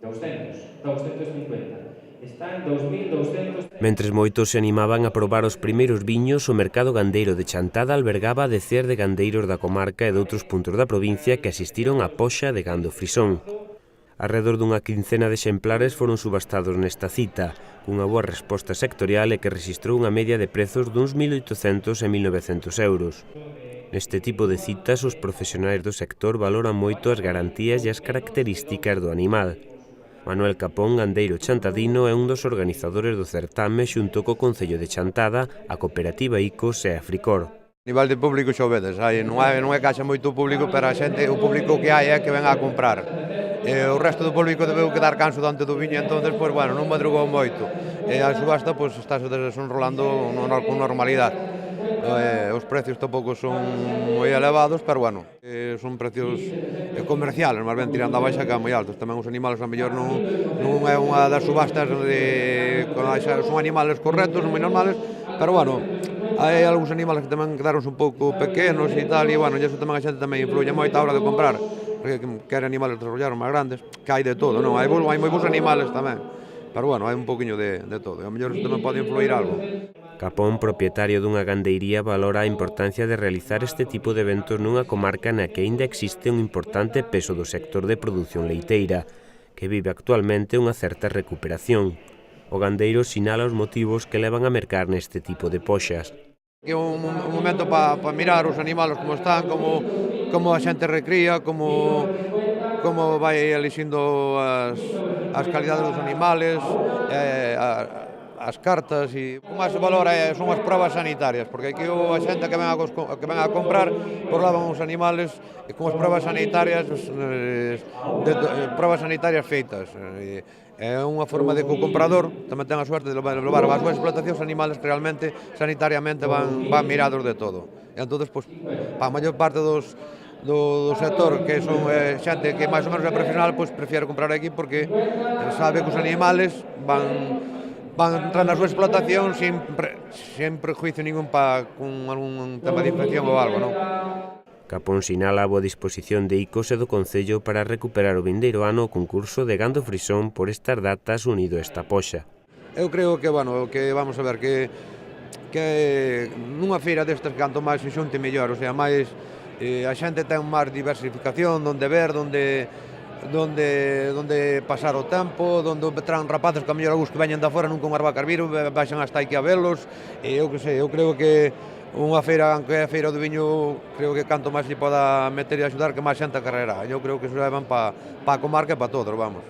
200, 250. Están 2.200. Mentres moitos se animaban a probar os primeiros viños, o mercado gandeiro de Chantada albergaba a decer de gandeiros da comarca e doutros puntos da provincia que asistiron á poxa de gando frisón. Arredor dunha quincena de exemplares foron subastados nesta cita, cunha boa resposta sectorial e que rexistrou unha media de prezos duns 1.800 e 1.900 euros. Neste tipo de citas, os profesionais do sector valoran moito as garantías e as características do animal. Manuel Capón, gandeiro chantadino, é un dos organizadores do certame xunto co Concello de Chantada, a Cooperativa Icos e a Fricor. A nivel de público xa o vedes, non é que haxa moito público, pero a xente, o público que hai é que ven a comprar. O resto do público debeu quedar canso diante do viño, entonces, pois, bueno, non madrugou moito. E a subasta, pois, estáse desenrolando con normalidade. Os precios tampouco son moi elevados, pero, bueno, son precios comerciales, máis ben tirando a baixa que moi altos. Tamén os animales, a mellor, non é unha das subastas son animales correctos, non moi normales, pero, bueno, hai algúns animales que tamén quedaronse un pouco pequenos e tal, e, bueno, iso tamén a xente tamén influye moito a hora de comprar, porque quere animales desarrollaron máis grandes, que hai de todo, non? Hai moi bons animales tamén, pero, bueno, hai un poquinho de todo, e a mellor iso tamén pode influir algo. Capón, propietario dunha gandeiría, valora a importancia de realizar este tipo de eventos nunha comarca na que aínda existe un importante peso do sector de produción leiteira, que vive actualmente unha certa recuperación. O gandeiro sinala os motivos que levan a mercar neste tipo de poxas. É un momento para mirar os animales como están, como a xente recría, como vai elixindo as calidades dos animales, as cartas, e o máis se valora son as probas sanitarias, porque aquí a xente que ven a comprar por levan os animales con as probas sanitarias feitas. É unha forma de que o comprador tamén ten a suerte de levar a súa explotación os animales que realmente sanitariamente van mirados de todo. E entón, pois, para a maior parte do sector, que son xente que máis ou menos é profesional, pois prefiere comprar aquí porque sabe que os animales van entrar na súa explotación sen prejuicio ningún con algún tema de infección ou algo, non? Capón sinala a boa disposición de Icos e do Concello para recuperar o vindeiro ano o concurso de gando frisón por estas datas unido a esta poxa. Eu creo que, bueno, que vamos a ver que nunha feira destas canto máis se xunte mellor, o sea, máis a xente ten máis diversificación, donde ver, donde pasar o tempo, donde traen rapaces que a mellor algúns que veñen da fora nunca unhas vacas viron, baixan hasta aquí a velos, e eu que sei, eu creo que unha feira, aunque é a feira do viño, creo que canto máis lle poda meter e axudar, que máis xente carrerá. Eu creo que iso levan para a comarca e para todos, vamos.